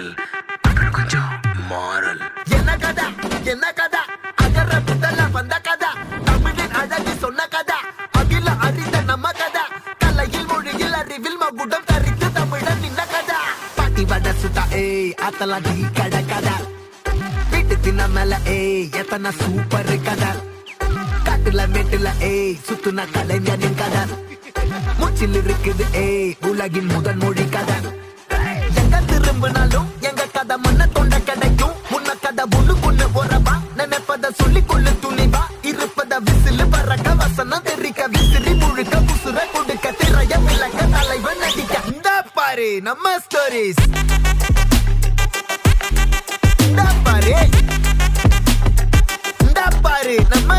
Channel அப்புறம் கொஞ்சம் மாறல். என்ன கதை அகர முதல வந்த கதை, தமிழின் அழகு சொன்ன கதை, அகில அறிந்த நம்ம கதை, கலையில் மொழியில் அறிவில் மகுடம் தரித்து தமிழன் நின்ன கதை. பாட்டி வட சுட்டா அத்தலா டீ கடை கதை, வீட்டு தின்ன மேல எத்தனை சூப்பர் கதை, காட்டுல மேட்டுல சுத்துன கலைஞனின் கதை, மூச்சில் இருக்குது உலகின் முதல் மொழி கதை. எங்க திரும்பினாலும் எங்க கதை மண்ண தொண்ட கிடைக்கும், முன்ன கதை ஒண்ணு போறவா, நினைப்பத சொல்லி கொள்ளு துணிவா, இருப்பத விசிலு பறக்க வசனம் தெரிக்க விசிறி முழுக்க புசுர கொடுக்க திரைய விளக்க தலைவன் நடிக்க. இந்த பாரு நம்ம ஸ்டோரிஸ், இந்த பாரு நம்ம